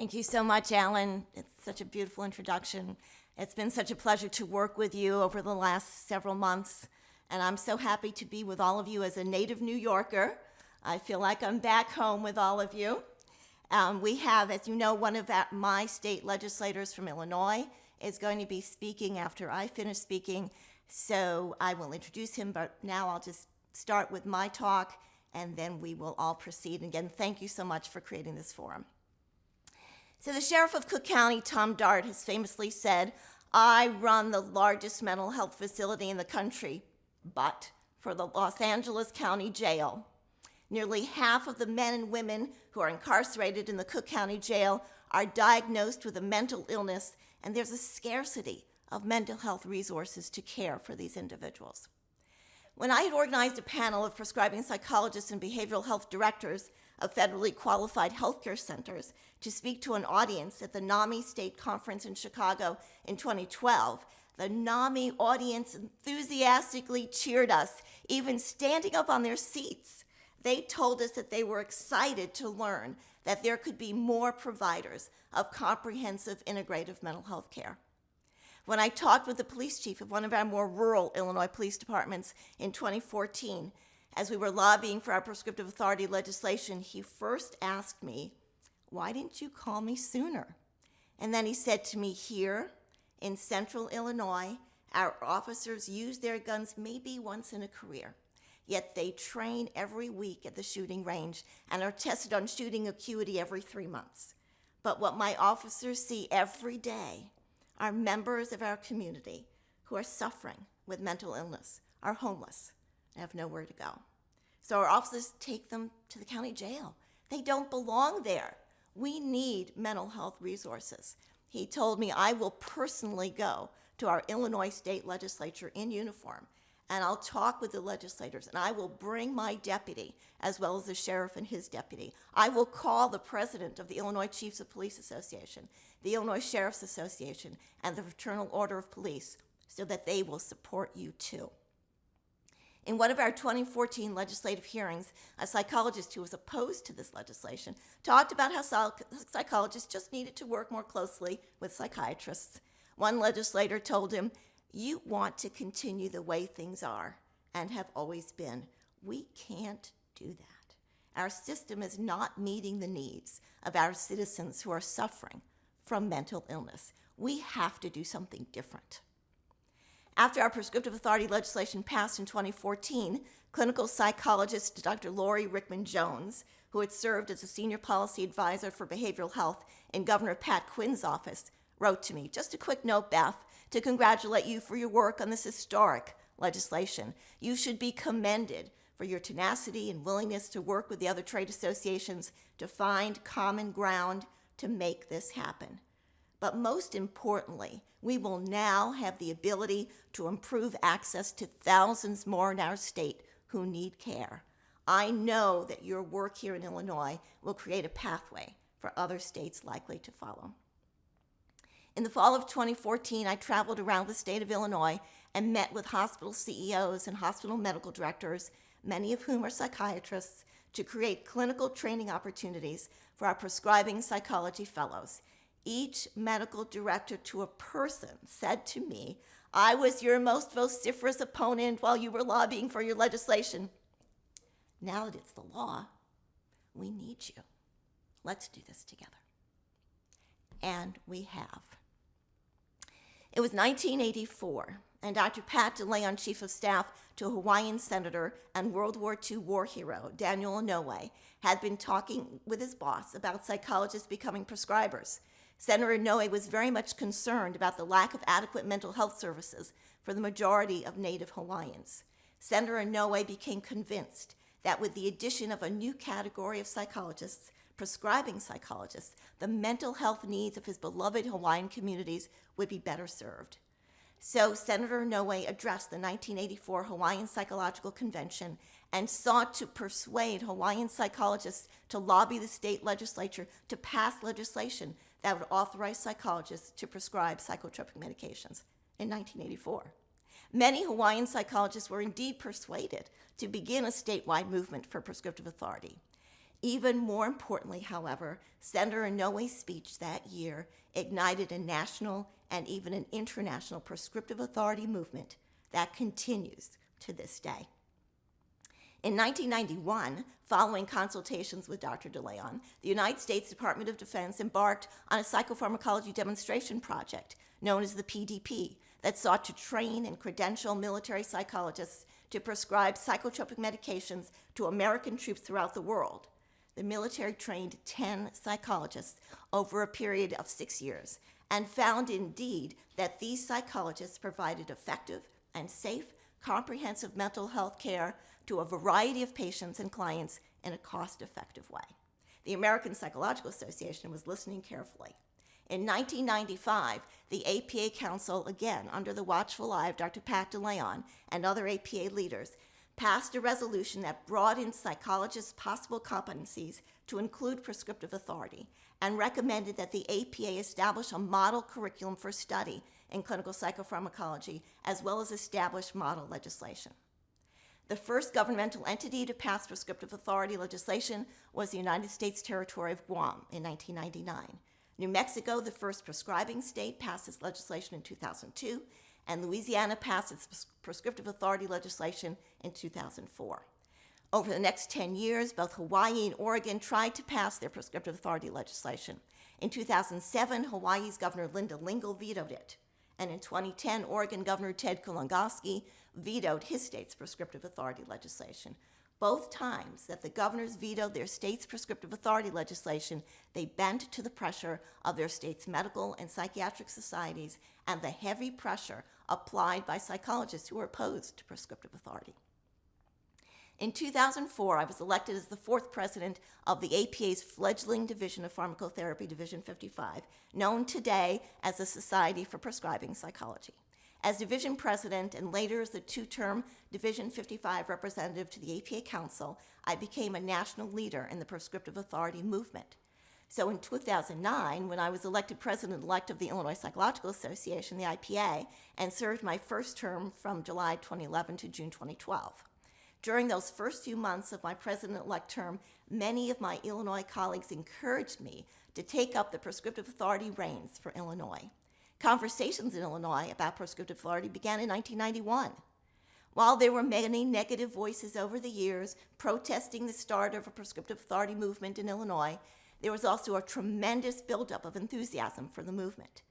Thank you so much, Alan. It's such a beautiful introduction. It's been such a pleasure to work with you over the last several months, and I'm so happy to be with all of you as a native New Yorker. I feel like I'm back home with all of you. We have, as you know, one of my state legislators from Illinois is going to be speaking after I finish speaking, so I will introduce him, but now I'll just start with my talk, and then we will all proceed. And again, thank you so much for creating this forum. So the Sheriff of Cook County, Tom Dart, has famously said, "I run the largest mental health facility in the country, but for the Los Angeles County Jail. Nearly half of the men and women who are incarcerated in the Cook County Jail are diagnosed with a mental illness, and there's a scarcity of mental health resources to care for these individuals." When I had organized a panel of prescribing psychologists and behavioral health directors of federally qualified healthcare centers to speak to an audience at the NAMI State Conference in Chicago in 2012, the NAMI audience enthusiastically cheered us, even standing up on their seats. They told us that they were excited to learn that there could be more providers of comprehensive integrative mental health care. When I talked with the police chief of one of our more rural Illinois police departments in 2014, as we were lobbying for our prescriptive authority legislation, he first asked me, "Why didn't you call me sooner?" And then he said to me, "Here in central Illinois, our officers use their guns maybe once in a career, yet they train every week at the shooting range and are tested on shooting acuity every 3 months. But what my officers see every day are members of our community who are suffering with mental illness, are homeless, and have nowhere to go. So our officers take them to the county jail. They don't belong there. We need mental health resources." He told me, "I will personally go to our Illinois state legislature in uniform, and I'll talk with the legislators, and I will bring my deputy, as well as the sheriff and his deputy. I will call the president of the Illinois Chiefs of Police Association, the Illinois Sheriff's Association, and the Fraternal Order of Police, so that they will support you too." In one of our 2014 legislative hearings, a psychologist who was opposed to this legislation talked about how psychologists just needed to work more closely with psychiatrists. One legislator told him, "You want to continue the way things are and have always been. We can't do that. Our system is not meeting the needs of our citizens who are suffering from mental illness. We have to do something different." After our prescriptive authority legislation passed in 2014, clinical psychologist Dr. Lori Rickman Jones, who had served as a senior policy advisor for behavioral health in Governor Pat Quinn's office, wrote to me, "Just a quick note, Beth, to congratulate you for your work on this historic legislation. You should be commended for your tenacity and willingness to work with the other trade associations to find common ground to make this happen. But most importantly, we will now have the ability to improve access to thousands more in our state who need care. I know that your work here in Illinois will create a pathway for other states likely to follow." In the fall of 2014, I traveled around the state of Illinois and met with hospital CEOs and hospital medical directors, many of whom are psychiatrists, to create clinical training opportunities for our prescribing psychology fellows. Each medical director to a person said to me, "I was your most vociferous opponent while you were lobbying for your legislation. Now that it's the law, we need you. Let's do this together." And we have. It was 1984, and Dr. Pat DeLeon, Chief of Staff to a Hawaiian senator and World War II war hero, Daniel Inouye, had been talking with his boss about psychologists becoming prescribers. Senator Inouye was very much concerned about the lack of adequate mental health services for the majority of Native Hawaiians. Senator Inouye became convinced that with the addition of a new category of psychologists, prescribing psychologists, the mental health needs of his beloved Hawaiian communities would be better served. So Senator Inouye addressed the 1984 Hawaiian Psychological Convention and sought to persuade Hawaiian psychologists to lobby the state legislature to pass legislation that would authorize psychologists to prescribe psychotropic medications in 1984. Many Hawaiian psychologists were indeed persuaded to begin a statewide movement for prescriptive authority. Even more importantly, however, Senator Inouye's speech that year ignited a national and even an international prescriptive authority movement that continues to this day. In 1991, following consultations with Dr. DeLeon, the United States Department of Defense embarked on a psychopharmacology demonstration project known as the PDP that sought to train and credential military psychologists to prescribe psychotropic medications to American troops throughout the world. The military trained 10 psychologists over a period of 6 years and found indeed that these psychologists provided effective and safe, comprehensive mental health care to a variety of patients and clients in a cost-effective way. The American Psychological Association was listening carefully. In 1995, the APA Council, again under the watchful eye of Dr. Pat DeLeon and other APA leaders, passed a resolution that broadened psychologists' possible competencies to include prescriptive authority and recommended that the APA establish a model curriculum for study in clinical psychopharmacology, as well as establish model legislation. The first governmental entity to pass prescriptive authority legislation was the United States territory of Guam in 1999. New Mexico, the first prescribing state, passed its legislation in 2002, and Louisiana passed its prescriptive authority legislation in 2004. Over the next 10 years, both Hawaii and Oregon tried to pass their prescriptive authority legislation. In 2007, Hawaii's Governor Linda Lingle vetoed it. And in 2010, Oregon Governor Ted Kulongoski vetoed his state's prescriptive authority legislation. Both times that the governors vetoed their state's prescriptive authority legislation, they bent to the pressure of their state's medical and psychiatric societies and the heavy pressure applied by psychologists who were opposed to prescriptive authority. In 2004, I was elected as the fourth president of the APA's fledgling division of pharmacotherapy, Division 55, known today as the Society for Prescribing Psychology. As division president and later as the two-term Division 55 representative to the APA Council, I became a national leader in the prescriptive authority movement. So in 2009, when I was elected president-elect of the Illinois Psychological Association, the IPA, and served my first term from July 2011 to June 2012. During those first few months of my president-elect term, many of my Illinois colleagues encouraged me to take up the prescriptive authority reins for Illinois. Conversations in Illinois about prescriptive authority began in 1991. While there were many negative voices over the years protesting the start of a prescriptive authority movement in Illinois, there was also a tremendous buildup of enthusiasm for the movement.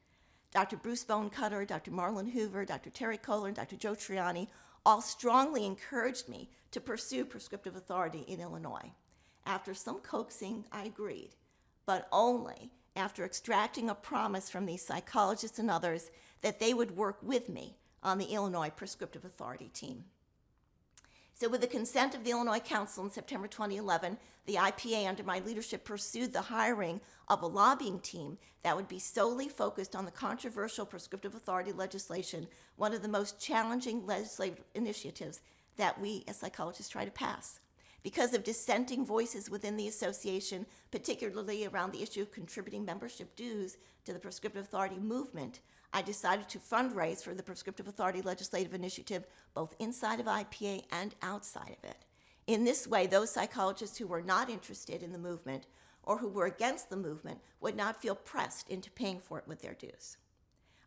Dr. Bruce Bonecutter, Dr. Marlon Hoover, Dr. Terry Kohler, and Dr. Joe Triani all strongly encouraged me to pursue prescriptive authority in Illinois. After some coaxing, I agreed, but only after extracting a promise from these psychologists and others that they would work with me on the Illinois Prescriptive Authority team. So with the consent of the Illinois Council in September 2011, the IPA under my leadership pursued the hiring of a lobbying team that would be solely focused on the controversial prescriptive authority legislation, one of the most challenging legislative initiatives that we as psychologists try to pass. Because of dissenting voices within the association, particularly around the issue of contributing membership dues to the prescriptive authority movement, I decided to fundraise for the prescriptive authority legislative initiative both inside of IPA and outside of it. In this way, those psychologists who were not interested in the movement or who were against the movement would not feel pressed into paying for it with their dues.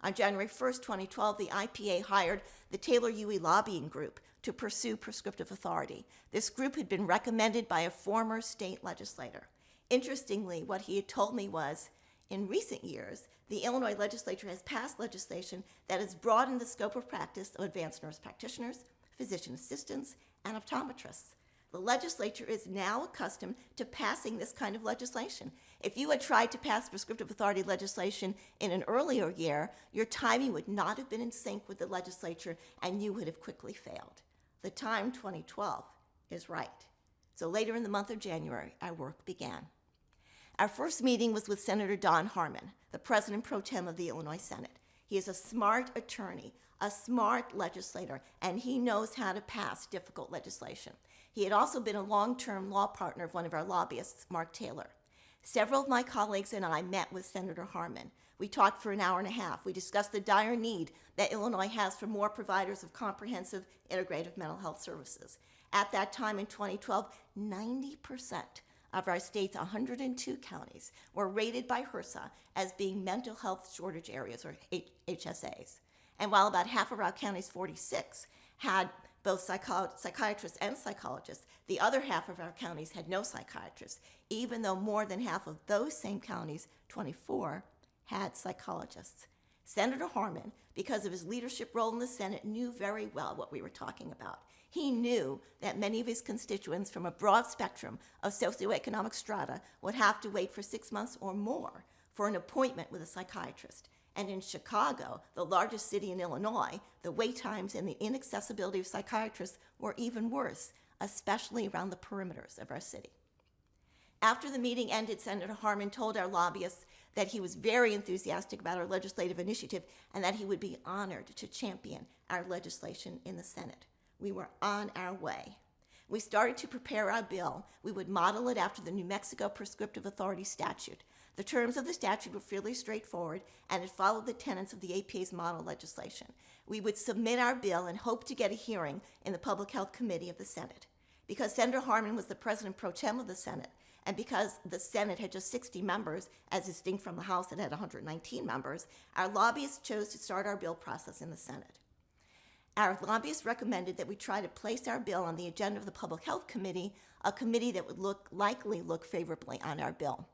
On January 1st, 2012, the IPA hired the Taylor Huey Lobbying Group to pursue prescriptive authority. This group had been recommended by a former state legislator. Interestingly, what he had told me was, in recent years, the Illinois legislature has passed legislation that has broadened the scope of practice of advanced nurse practitioners, physician assistants, and optometrists. The legislature is now accustomed to passing this kind of legislation. If you had tried to pass prescriptive authority legislation in an earlier year, your timing would not have been in sync with the legislature and you would have quickly failed. The time, 2012, is right. So later in the month of January, our work began. Our first meeting was with Senator Don Harmon, the president pro tem of the Illinois Senate. He is a smart attorney, a smart legislator, and he knows how to pass difficult legislation. He had also been a long-term law partner of one of our lobbyists, Mark Taylor. Several of my colleagues and I met with Senator Harmon. We talked for an hour and a half. We discussed the dire need that Illinois has for more providers of comprehensive, integrative mental health services. At that time in 2012, 90% of our state's 102 counties were rated by HRSA as being mental health shortage areas, or HSAs. And while about half of our counties, 46, had both psychiatrists and psychologists, the other half of our counties had no psychiatrists, even though more than half of those same counties, 24, had psychologists. Senator Harmon, because of his leadership role in the Senate, knew very well what we were talking about. He knew that many of his constituents from a broad spectrum of socioeconomic strata would have to wait for 6 months or more for an appointment with a psychiatrist. And in Chicago, the largest city in Illinois, the wait times and the inaccessibility of psychiatrists were even worse, especially around the perimeters of our city. After the meeting ended, Senator Harmon told our lobbyists that he was very enthusiastic about our legislative initiative and that he would be honored to champion our legislation in the Senate. We were on our way. We started to prepare our bill. We would model it after the New Mexico Prescriptive Authority statute. The terms of the statute were fairly straightforward, and it followed the tenets of the APA's model legislation. We would submit our bill and hope to get a hearing in the Public Health Committee of the Senate. Because Senator Harmon was the president pro tem of the Senate, and because the Senate had just 60 members, as distinct from the House that had 119 members, our lobbyists chose to start our bill process in the Senate. Our lobbyists recommended that we try to place our bill on the agenda of the Public Health Committee, a committee that would likely look favorably on our bill.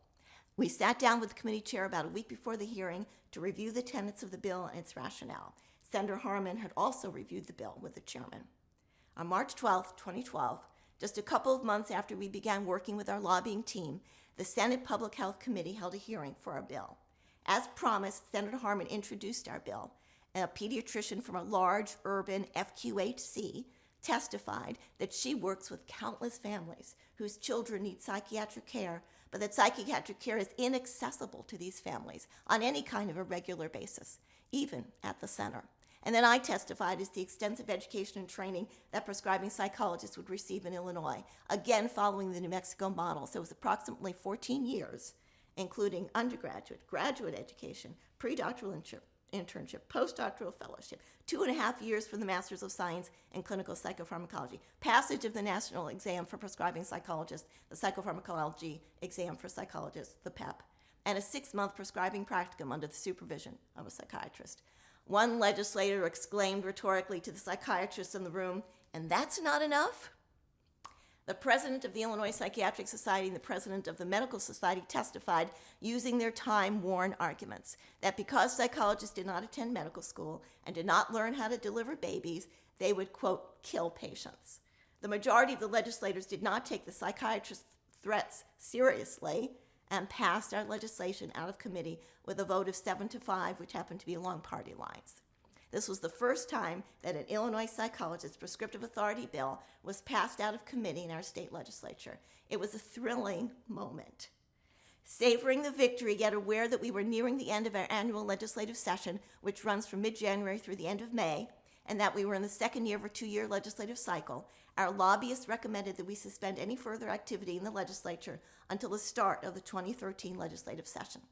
We sat down with the committee chair about a week before the hearing to review the tenets of the bill and its rationale. Senator Harmon had also reviewed the bill with the chairman. On March 12, 2012, just a couple of months after we began working with our lobbying team, the Senate Public Health Committee held a hearing for our bill. As promised, Senator Harmon introduced our bill. A pediatrician from a large urban FQHC testified that she works with countless families whose children need psychiatric care, but that psychiatric care is inaccessible to these families on any kind of a regular basis, even at the center. And then I testified as the extensive education and training that prescribing psychologists would receive in Illinois, again following the New Mexico model. So it was approximately 14 years, including undergraduate, graduate education, pre-doctoral internship, postdoctoral fellowship, 2.5 years for the Master's of Science in Clinical Psychopharmacology, passage of the National Exam for Prescribing Psychologists, the Psychopharmacology Exam for Psychologists, the PEP, and a 6-month prescribing practicum under the supervision of a psychiatrist. One legislator exclaimed rhetorically to the psychiatrists in the room, "And that's not enough?" The president of the Illinois Psychiatric Society and the president of the Medical Society testified, using their time-worn arguments, that because psychologists did not attend medical school and did not learn how to deliver babies, they would, quote, kill patients. The majority of the legislators did not take the psychiatrists' threats seriously and passed our legislation out of committee with a vote of 7-5, which happened to be along party lines. This was the first time that an Illinois psychologist's prescriptive authority bill was passed out of committee in our state legislature. It was a thrilling moment. Savoring the victory, yet aware that we were nearing the end of our annual legislative session, which runs from mid-January through the end of May, and that we were in the second year of a 2-year legislative cycle, our lobbyists recommended that we suspend any further activity in the legislature until the start of the 2013 legislative session.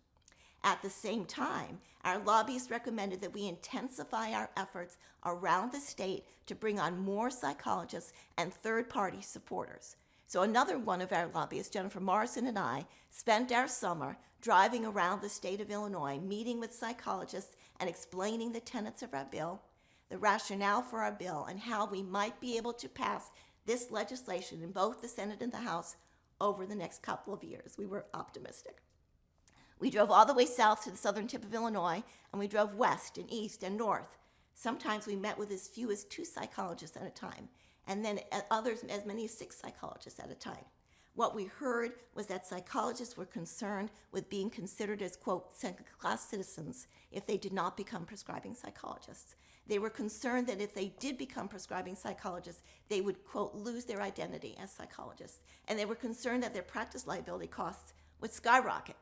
At the same time, our lobbyists recommended that we intensify our efforts around the state to bring on more psychologists and third-party supporters. So another one of our lobbyists, Jennifer Morrison, and I spent our summer driving around the state of Illinois, meeting with psychologists and explaining the tenets of our bill, the rationale for our bill, and how we might be able to pass this legislation in both the Senate and the House over the next couple of years. We were optimistic. We drove all the way south to the southern tip of Illinois, and we drove west and east and north. Sometimes we met with as few as 2 psychologists at a time, and then others as many as 6 psychologists at a time. What we heard was that psychologists were concerned with being considered as, quote, second-class citizens if they did not become prescribing psychologists. They were concerned that if they did become prescribing psychologists, they would, quote, lose their identity as psychologists. And they were concerned that their practice liability costs would skyrocket.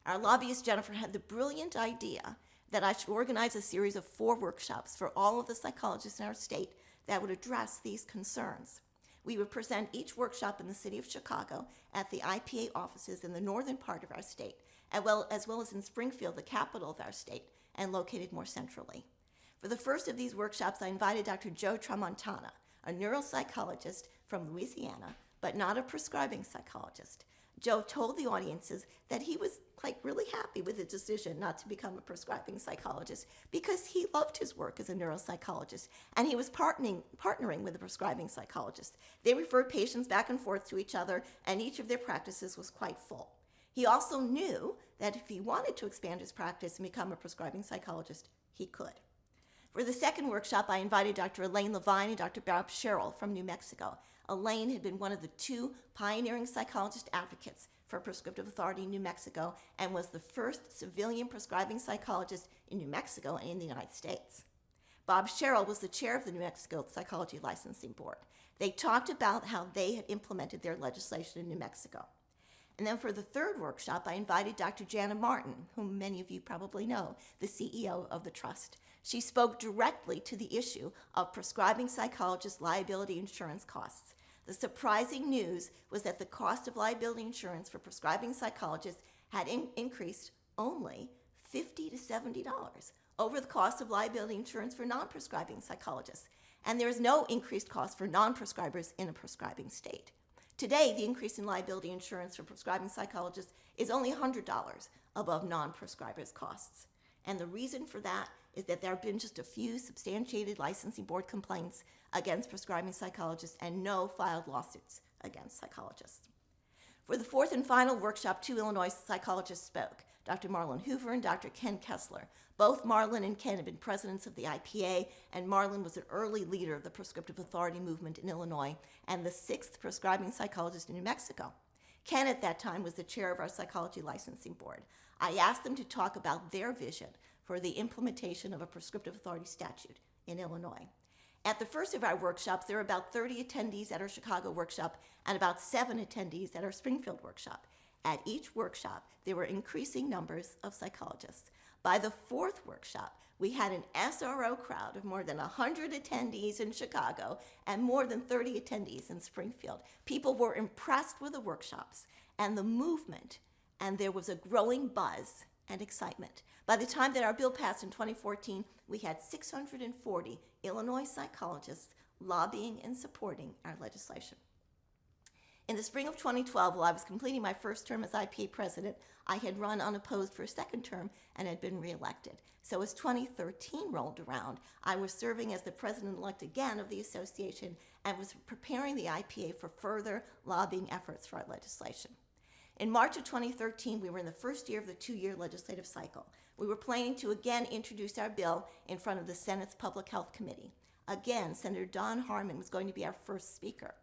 Our lobbyist, Jennifer, had the brilliant idea that I should organize a series of 4 workshops for all of the psychologists in our state that would address these concerns. We would present each workshop in the city of Chicago at the IPA offices in the northern part of our state, as well as in Springfield, the capital of our state, and located more centrally. For the first of these workshops, I invited Dr. Joe Tramontana, a neuropsychologist from Louisiana, but not a prescribing psychologist. Joe told the audiences that he was really happy with the decision not to become a prescribing psychologist because he loved his work as a neuropsychologist, and he was partnering with a prescribing psychologist. They referred patients back and forth to each other, and each of their practices was quite full. He also knew that if he wanted to expand his practice and become a prescribing psychologist, he could. For the second workshop, I invited Dr. Elaine Levine and Dr. Bob Sherrill from New Mexico. Elaine had been one of the two pioneering psychologist advocates for prescriptive authority in New Mexico and was the first civilian prescribing psychologist in New Mexico and in the United States. Bob Sherrill was the chair of the New Mexico Psychology Licensing Board. They talked about how they had implemented their legislation in New Mexico. And then for the third workshop, I invited Dr. Jana Martin, whom many of you probably know, the CEO of the Trust. She spoke directly to the issue of prescribing psychologists' liability insurance costs. The surprising news was that the cost of liability insurance for prescribing psychologists had increased only $50 to $70 over the cost of liability insurance for non-prescribing psychologists. And there is no increased cost for non-prescribers in a prescribing state. Today, the increase in liability insurance for prescribing psychologists is only $100 above non-prescribers' costs. And the reason for that is that there have been just a few substantiated licensing board complaints against prescribing psychologists and no filed lawsuits against psychologists. For the fourth and final workshop, two Illinois psychologists spoke, Dr. Marlon Hoover and Dr. Ken Kessler. Both Marlon and Ken had been presidents of the IPA, and Marlon was an early leader of the prescriptive authority movement in Illinois and the sixth prescribing psychologist in New Mexico. Ken at that time was the chair of our psychology licensing board. I asked them to talk about their vision for the implementation of a prescriptive authority statute in Illinois. At the first of our workshops, there were about 30 attendees at our Chicago workshop and about 7 attendees at our Springfield workshop. At each workshop, there were increasing numbers of psychologists. By the fourth workshop, we had an SRO crowd of more than 100 attendees in Chicago and more than 30 attendees in Springfield. People were impressed with the workshops and the movement, and there was a growing buzz and excitement. By the time that our bill passed in 2014, we had 640 Illinois psychologists lobbying and supporting our legislation. In the spring of 2012, while I was completing my first term as IPA president, I had run unopposed for a second term and had been reelected. So as 2013 rolled around, I was serving as the president-elect again of the association and was preparing the IPA for further lobbying efforts for our legislation. In March of 2013, we were in the first year of the 2-year legislative cycle. We were planning to again introduce our bill in front of the Senate's Public Health Committee. Again, Senator Don Harmon was going to be our first speaker.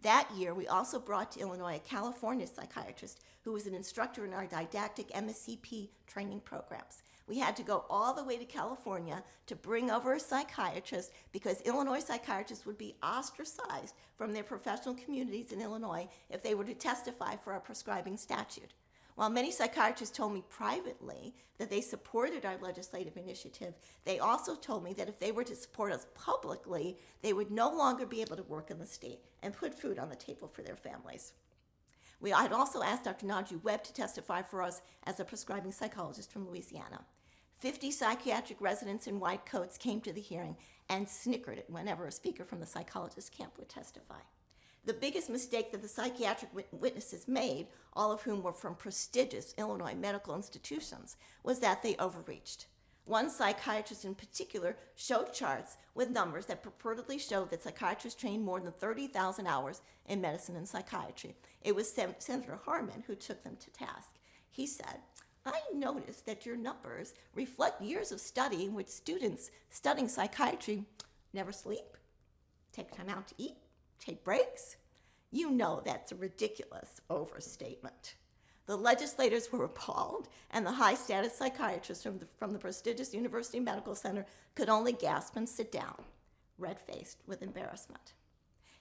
That year, we also brought to Illinois a California psychiatrist who was an instructor in our didactic MSCP training programs. We had to go all the way to California to bring over a psychiatrist because Illinois psychiatrists would be ostracized from their professional communities in Illinois if they were to testify for our prescribing statute. While many psychiatrists told me privately that they supported our legislative initiative, they also told me that if they were to support us publicly, they would no longer be able to work in the state and put food on the table for their families. I had also asked Dr. Najee Webb to testify for us as a prescribing psychologist from Louisiana. 50 psychiatric residents in white coats came to the hearing and snickered at whenever a speaker from the psychologist camp would testify. The biggest mistake that the psychiatric witnesses made, all of whom were from prestigious Illinois medical institutions, was that they overreached. One psychiatrist in particular showed charts with numbers that purportedly showed that psychiatrists trained more than 30,000 hours in medicine and psychiatry. It was Senator Harmon who took them to task. He said, "I noticed that your numbers reflect years of study in which students studying psychiatry never sleep, take time out to eat, take breaks. You know that's a ridiculous overstatement." The legislators were appalled, and the high-status psychiatrist from the prestigious University Medical Center could only gasp and sit down, red-faced with embarrassment.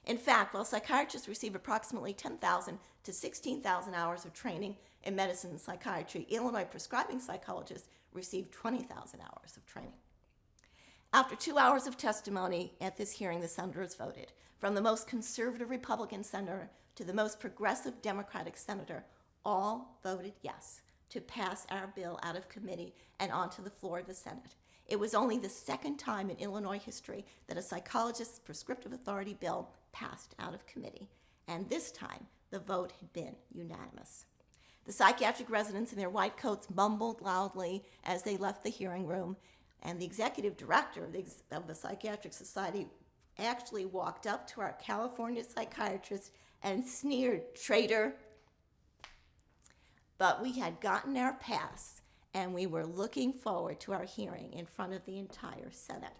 In fact, while psychiatrists receive approximately 10,000 to 16,000 hours of training in medicine and psychiatry, Illinois prescribing psychologists receive 20,000 hours of training. After 2 hours of testimony at this hearing, the senators voted. From the most conservative Republican senator to the most progressive Democratic senator, all voted yes to pass our bill out of committee and onto the floor of the Senate. It was only the second time in Illinois history that a psychologist's prescriptive authority bill passed out of committee, and this time the vote had been unanimous. The psychiatric residents in their white coats mumbled loudly as they left the hearing room, and the executive director of the Psychiatric Society actually walked up to our California psychiatrist and sneered, "Traitor." But we had gotten our pass, and we were looking forward to our hearing in front of the entire Senate.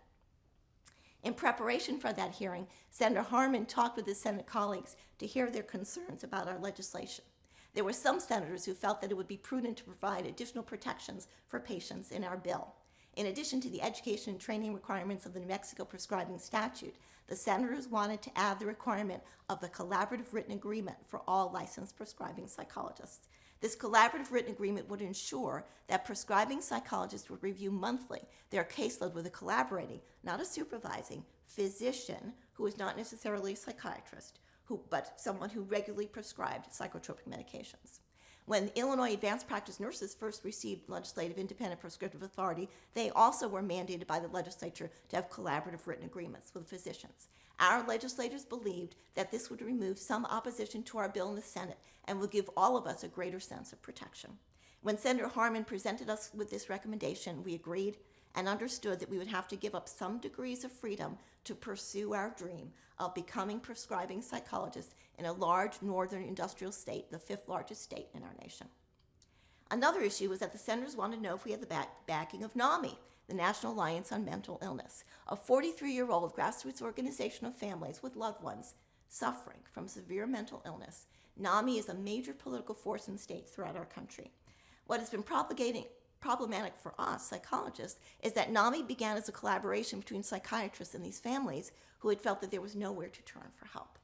In preparation for that hearing, Senator Harmon talked with his Senate colleagues to hear their concerns about our legislation. There were some senators who felt that it would be prudent to provide additional protections for patients in our bill. In addition to the education and training requirements of the New Mexico prescribing statute, the senators wanted to add the requirement of the collaborative written agreement for all licensed prescribing psychologists. This collaborative written agreement would ensure that prescribing psychologists would review monthly their caseload with a collaborating, not a supervising, physician who is not necessarily a psychiatrist, but someone who regularly prescribed psychotropic medications. When Illinois advanced practice nurses first received legislative independent prescriptive authority, they also were mandated by the legislature to have collaborative written agreements with physicians. Our legislators believed that this would remove some opposition to our bill in the Senate and would give all of us a greater sense of protection. When Senator Harmon presented us with this recommendation, we agreed and understood that we would have to give up some degrees of freedom to pursue our dream of becoming prescribing psychologists in a large northern industrial state, the fifth largest state in our nation. Another issue was that the senators wanted to know if we had the backing of NAMI, the National Alliance on Mental Illness, a 43-year-old grassroots organization of families with loved ones suffering from severe mental illness. NAMI is a major political force in states throughout our country. What has been problematic for us psychologists is that NAMI began as a collaboration between psychiatrists and these families who had felt that there was nowhere to turn for help.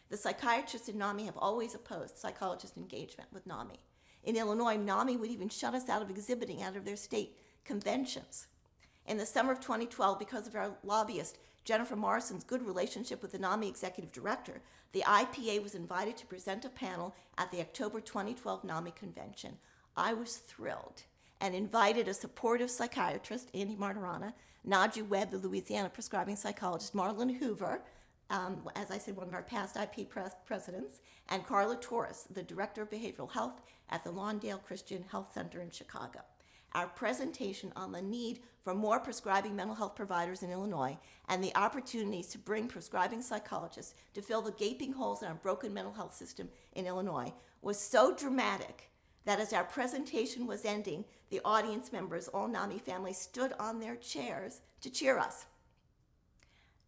The psychiatrists in NAMI have always opposed psychologist engagement with NAMI. In Illinois, NAMI would even shut us out of exhibiting out of their state conventions. In the summer of 2012, because of our lobbyist Jennifer Morrison's good relationship with the NAMI executive director, the IPA was invited to present a panel at the October 2012 NAMI convention. I was thrilled and invited a supportive psychiatrist, Andy Martirana, Nadia Webb, the Louisiana prescribing psychologist, Marlon Hoover, as I said, one of our past IP presidents, and Carla Torres, the director of behavioral health at the Lawndale Christian Health Center in Chicago. Our presentation on the need for more prescribing mental health providers in Illinois and the opportunities to bring prescribing psychologists to fill the gaping holes in our broken mental health system in Illinois was so dramatic that as our presentation was ending, the audience members, all NAMI families, stood on their chairs to cheer us.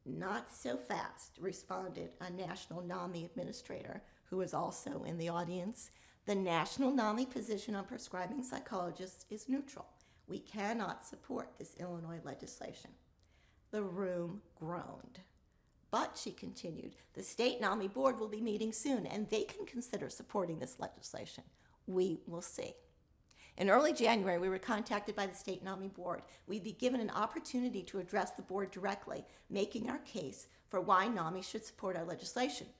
"Not so fast," responded a national NAMI administrator who was also in the audience. "The national NAMI position on prescribing psychologists is neutral. We cannot support this Illinois legislation." The room groaned. "But," she continued, "the state NAMI board will be meeting soon, and they can consider supporting this legislation. We will see." In early January, we were contacted by the state NAMI board. We'd be given an opportunity to address the board directly, making our case for why NAMI should support our legislation.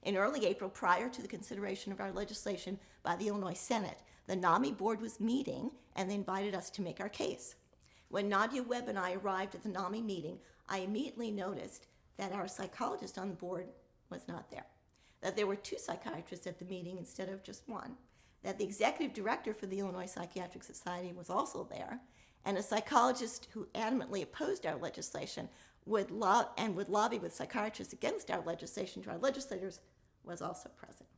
In early April, prior to the consideration of our legislation by the Illinois Senate, the NAMI board was meeting and they invited us to make our case. When Nadia Webb and I arrived at the NAMI meeting, I immediately noticed that our psychologist on the board was not there, that there were 2 psychiatrists at the meeting instead of just 1, that the executive director for the Illinois Psychiatric Society was also there, and a psychologist who adamantly opposed our legislation would lobby with psychiatrists against our legislation to our legislators was also present.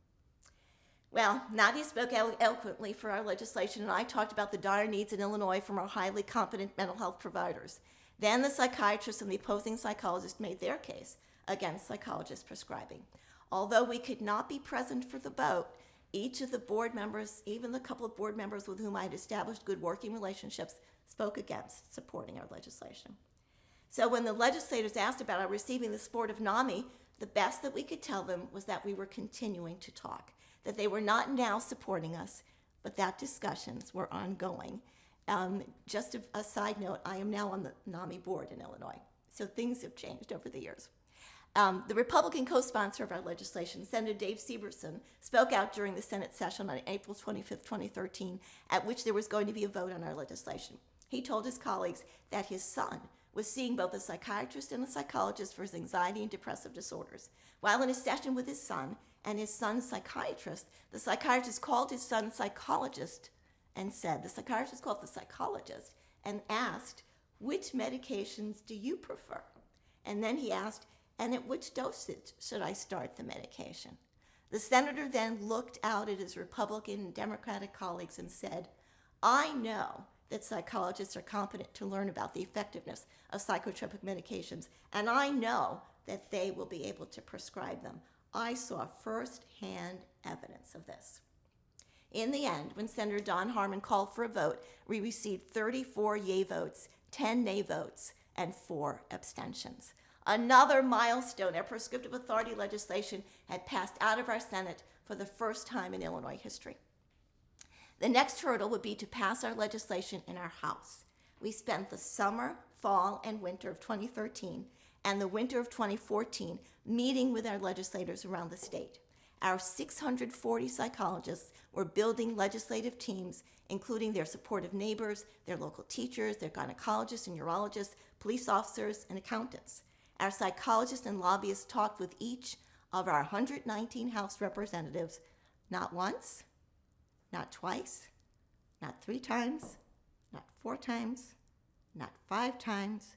Well, Nadia spoke eloquently for our legislation, and I talked about the dire needs in Illinois from our highly competent mental health providers. Then the psychiatrists and the opposing psychologists made their case against psychologist prescribing. Although we could not be present for the vote, each of the board members, even the couple of board members with whom I had established good working relationships, spoke against supporting our legislation. So when the legislators asked about our receiving the support of NAMI, the best that we could tell them was that we were continuing to talk, that they were not now supporting us, but that discussions were ongoing. Just a side note, I am now on the NAMI board in Illinois, so things have changed over the years. The Republican co-sponsor of our legislation, Senator Dave Severson, spoke out during the Senate session on April 25, 2013, at which there was going to be a vote on our legislation. He told his colleagues that his son was seeing both a psychiatrist and a psychologist for his anxiety and depressive disorders. While in a session with his son, and his son's psychiatrist. The psychiatrist called his son's psychologist and said, the psychiatrist called the psychologist and asked, which medications do you prefer? And then he asked, and at which dosage should I start the medication? The senator then looked out at his Republican and Democratic colleagues and said, I know that psychologists are competent to learn about the effectiveness of psychotropic medications, and I know that they will be able to prescribe them. I saw first-hand evidence of this. In the end, when Senator Don Harmon called for a vote, we received 34 yay votes, 10 nay votes, and 4 abstentions. Another milestone, our prescriptive authority legislation had passed out of our Senate for the first time in Illinois history. The next hurdle would be to pass our legislation in our House. We spent the summer, fall, and winter of 2013 and the winter of 2014 meeting with our legislators around the state. Our 640 psychologists were building legislative teams, including their supportive neighbors, their local teachers, their gynecologists and urologists, police officers, and accountants. Our psychologists and lobbyists talked with each of our 119 House representatives, not once, not twice, not 3 times, not 4 times, not 5 times,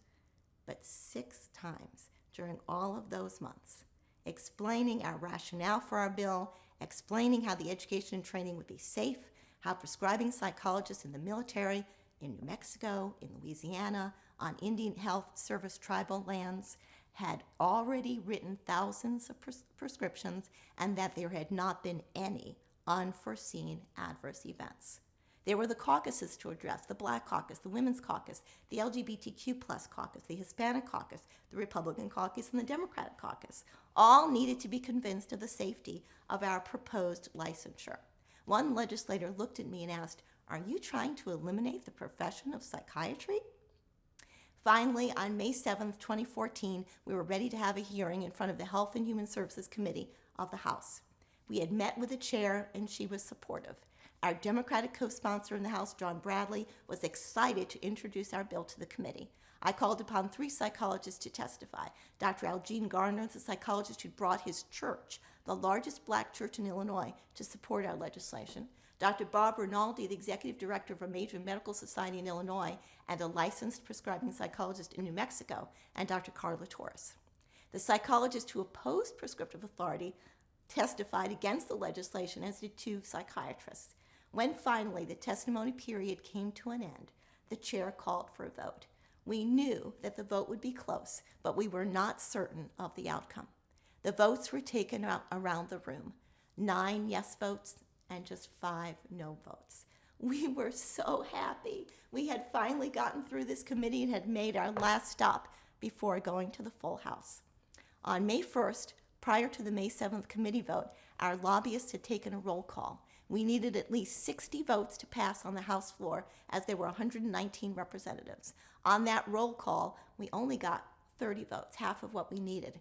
but 6 times during all of those months, explaining our rationale for our bill, explaining how the education and training would be safe, how prescribing psychologists in the military, in New Mexico, in Louisiana, on Indian Health Service tribal lands, had already written thousands of prescriptions and that there had not been any unforeseen adverse events. There were the caucuses to address, the Black Caucus, the Women's Caucus, the LGBTQ+ caucus, the Hispanic Caucus, the Republican Caucus, and the Democratic Caucus. All needed to be convinced of the safety of our proposed licensure. One legislator looked at me and asked, "Are you trying to eliminate the profession of psychiatry?" Finally, on May 7th, 2014, we were ready to have a hearing in front of the Health and Human Services Committee of the House. We had met with the chair, and she was supportive. Our Democratic co-sponsor in the House, John Bradley, was excited to introduce our bill to the committee. I called upon 3 psychologists to testify. Dr. Algene Garner, the psychologist who brought his church, the largest Black church in Illinois, to support our legislation. Dr. Bob Rinaldi, the executive director of a major medical society in Illinois and a licensed prescribing psychologist in New Mexico, and Dr. Carla Torres. The psychologist who opposed prescriptive authority testified against the legislation, as did 2 psychiatrists. When finally the testimony period came to an end, the chair called for a vote. We knew that the vote would be close, but we were not certain of the outcome. The votes were taken around the room, 9 yes votes and just 5 no votes. We were so happy. We had finally gotten through this committee and had made our last stop before going to the full House. On May 1st, prior to the May 7th committee vote, our lobbyists had taken a roll call. We needed at least 60 votes to pass on the House floor, as there were 119 representatives. On that roll call, we only got 30 votes, half of what we needed.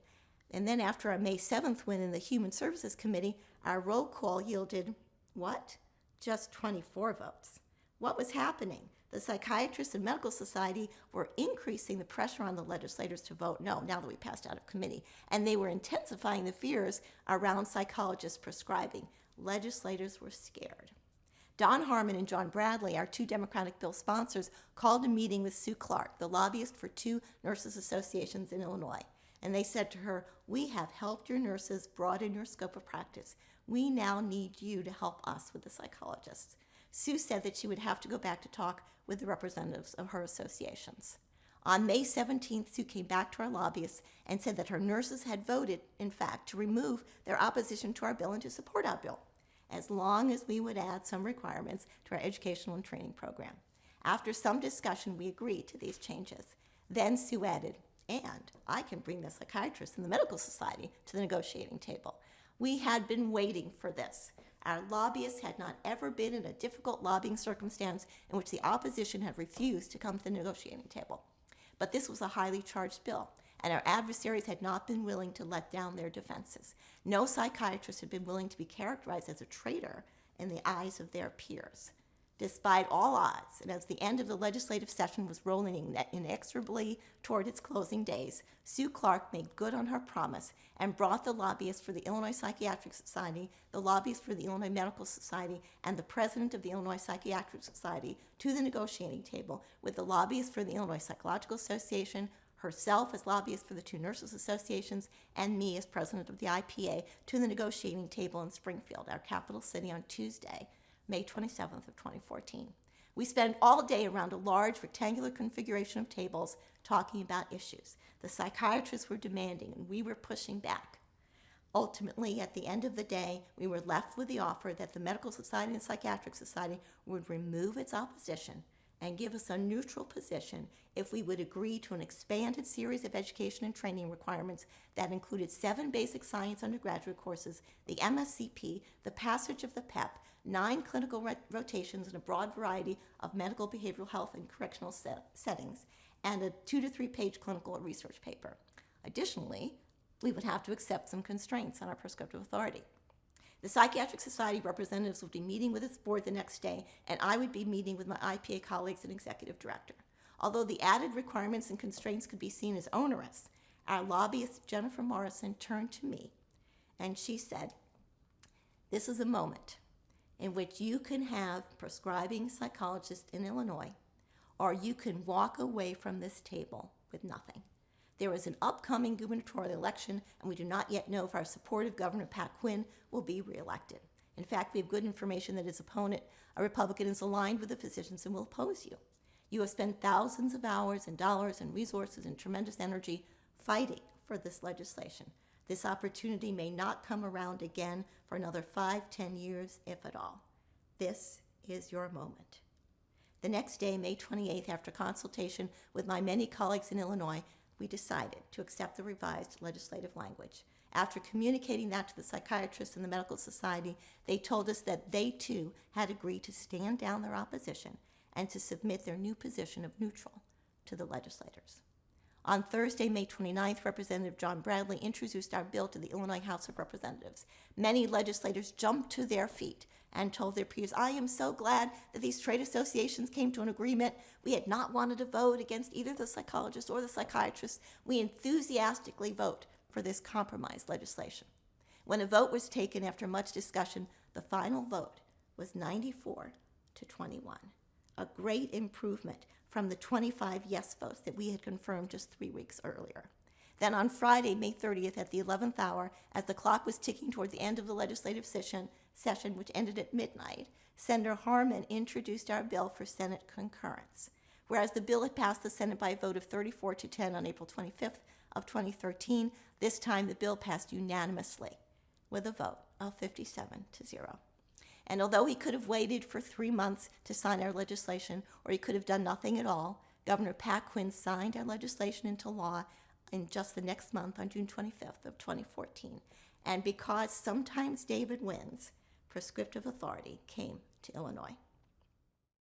And then after our May 7th win in the Human Services Committee, our roll call yielded, what? Just 24 votes. What was happening? The psychiatrists and medical society were increasing the pressure on the legislators to vote no, now that we passed out of committee, and they were intensifying the fears around psychologists prescribing. Legislators were scared. Don Harmon and John Bradley, our 2 Democratic bill sponsors, called a meeting with Sue Clark, the lobbyist for 2 nurses associations in Illinois. And they said to her, "We have helped your nurses broaden your scope of practice. We now need you to help us with the psychologists." Sue said that she would have to go back to talk with the representatives of her associations. On May 17th, Sue came back to our lobbyists and said that her nurses had voted, in fact, to remove their opposition to our bill and to support our bill, as long as we would add some requirements to our educational and training program. After some discussion, we agreed to these changes. Then Sue added, "And I can bring the psychiatrists and the medical society to the negotiating table." We had been waiting for this. Our lobbyists had not ever been in a difficult lobbying circumstance in which the opposition had refused to come to the negotiating table. But this was a highly charged bill, and our adversaries had not been willing to let down their defenses. No psychiatrist had been willing to be characterized as a traitor in the eyes of their peers. Despite all odds, and as the end of the legislative session was rolling inexorably toward its closing days, Sue Clark made good on her promise and brought the lobbyists for the Illinois Psychiatric Society, the lobbyists for the Illinois Medical Society, and the president of the Illinois Psychiatric Society to the negotiating table, with the lobbyists for the Illinois Psychological Association, herself as lobbyist for the two nurses associations, and me as president of the IPA to the negotiating table in Springfield, our capital city, on Tuesday, May 27th of 2014. We spent all day around a large rectangular configuration of tables talking about issues. The psychiatrists were demanding, and we were pushing back. Ultimately, at the end of the day, we were left with the offer that the Medical Society and Psychiatric Society would remove its opposition and give us a neutral position if we would agree to an expanded series of education and training requirements that included 7 basic science undergraduate courses, the MSCP, the passage of the PEP, 9 clinical rotations in a broad variety of medical, behavioral health, and correctional settings, and a 2 to 3 page clinical research paper. Additionally, we would have to accept some constraints on our prescriptive authority. The Psychiatric Society representatives would be meeting with its board the next day, and I would be meeting with my IPA colleagues and executive director. Although the added requirements and constraints could be seen as onerous, our lobbyist, Jennifer Morrison, turned to me, and she said, "This is a moment in which you can have prescribing psychologists in Illinois, or you can walk away from this table with nothing. There is an upcoming gubernatorial election, and we do not yet know if our supportive Governor Pat Quinn will be reelected. In fact, we have good information that his opponent, a Republican, is aligned with the physicians and will oppose you. You have spent thousands of hours and dollars and resources and tremendous energy fighting for this legislation. This opportunity may not come around again for another 5-10 years, if at all. This is your moment." The next day, May 28th, after consultation with my many colleagues in Illinois, we decided to accept the revised legislative language. After communicating that to the psychiatrists and the Medical Society, they told us that they too had agreed to stand down their opposition and to submit their new position of neutral to the legislators. On Thursday, May 29th, Representative John Bradley introduced our bill to the Illinois House of Representatives. Many legislators jumped to their feet and told their peers, "I am so glad that these trade associations came to an agreement. We had not wanted to vote against either the psychologists or the psychiatrists. We enthusiastically vote for this compromise legislation." When a vote was taken after much discussion, the final vote was 94 to 21, a great improvement from the 25 yes votes that we had confirmed just 3 weeks earlier. Then on Friday, May 30th, at the 11th hour, as the clock was ticking toward the end of the legislative session, which ended at midnight, Senator Harman introduced our bill for Senate concurrence. Whereas the bill had passed the Senate by a vote of 34 to 10 on April 25th of 2013, this time the bill passed unanimously with a vote of 57 to 0. And although he could have waited for 3 months to sign our legislation, or he could have done nothing at all, Governor Pat Quinn signed our legislation into law in just the next month on June 25th of 2014. And because sometimes David wins, prescriptive authority came to Illinois.